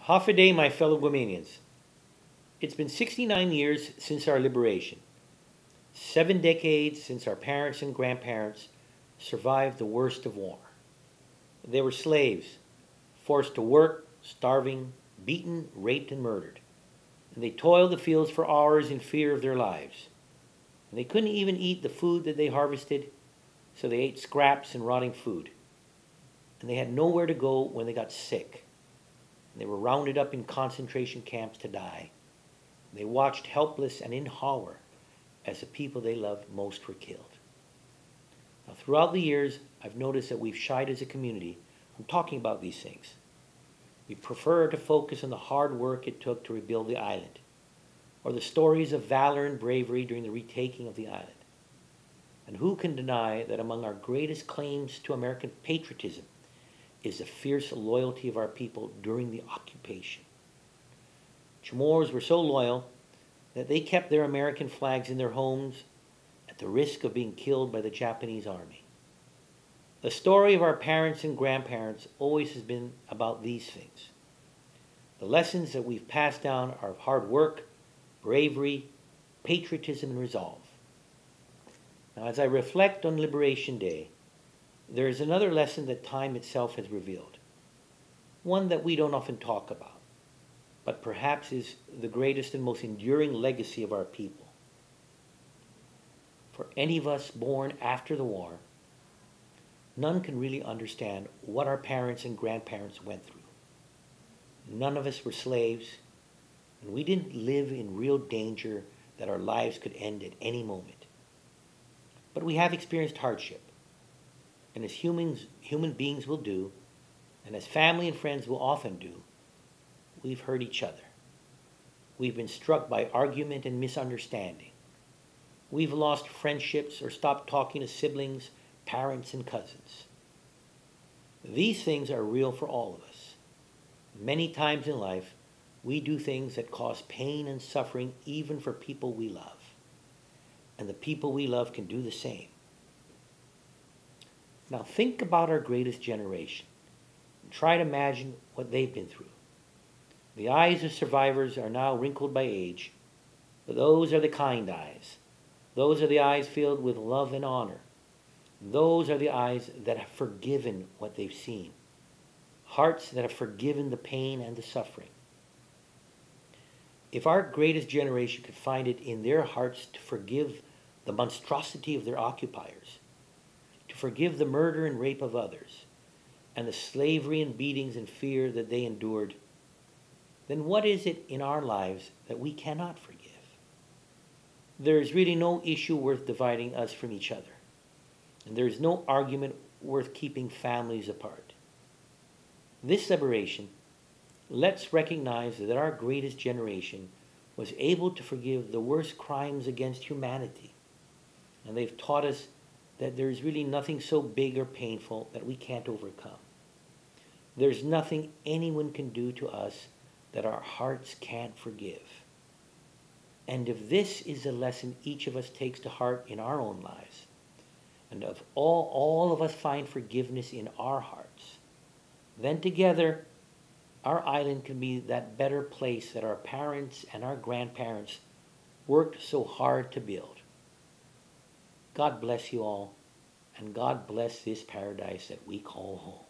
Half a day, my fellow Guamanians. It's been 69 years since our liberation, 7 decades since our parents and grandparents survived the worst of war. They were slaves, forced to work, starving, beaten, raped, and murdered. And they toiled the fields for hours in fear of their lives. And they couldn't even eat the food that they harvested, so they ate scraps and rotting food. And they had nowhere to go when they got sick. And they were rounded up in concentration camps to die. They watched helpless and in horror as the people they loved most were killed. Now, throughout the years, I've noticed that we've shied as a community from talking about these things. We prefer to focus on the hard work it took to rebuild the island, or the stories of valor and bravery during the retaking of the island. And who can deny that among our greatest claims to American patriotism is the fierce loyalty of our people during the occupation? Chamorros were so loyal that they kept their American flags in their homes at the risk of being killed by the Japanese army. The story of our parents and grandparents always has been about these things. The lessons that we've passed down are of hard work, bravery, patriotism, and resolve. Now, as I reflect on Liberation Day, there is another lesson that time itself has revealed, one that we don't often talk about, but perhaps is the greatest and most enduring legacy of our people. For any of us born after the war, none can really understand what our parents and grandparents went through. None of us were slaves, and we didn't live in real danger that our lives could end at any moment. But we have experienced hardship, and as human beings will do, and as family and friends will often do, we've hurt each other. We've been struck by argument and misunderstanding. We've lost friendships or stopped talking to siblings, parents, and cousins. These things are real for all of us. Many times in life, we do things that cause pain and suffering even for people we love. And the people we love can do the same. Now think about our greatest generation and try to imagine what they've been through. The eyes of survivors are now wrinkled by age, but those are the kind eyes. Those are the eyes filled with love and honor. Those are the eyes that have forgiven what they've seen. Hearts that have forgiven the pain and the suffering. If our greatest generation could find it in their hearts to forgive the monstrosity of their occupiers, to forgive the murder and rape of others, and the slavery and beatings and fear that they endured, then what is it in our lives that we cannot forgive? There is really no issue worth dividing us from each other, and there is no argument worth keeping families apart. This liberation lets recognize that our greatest generation was able to forgive the worst crimes against humanity, and they've taught us that there is really nothing so big or painful that we can't overcome. There's nothing anyone can do to us that our hearts can't forgive. And if this is a lesson each of us takes to heart in our own lives, and if all of us find forgiveness in our hearts, then together our island can be that better place that our parents and our grandparents worked so hard to build. God bless you all, and God bless this paradise that we call home.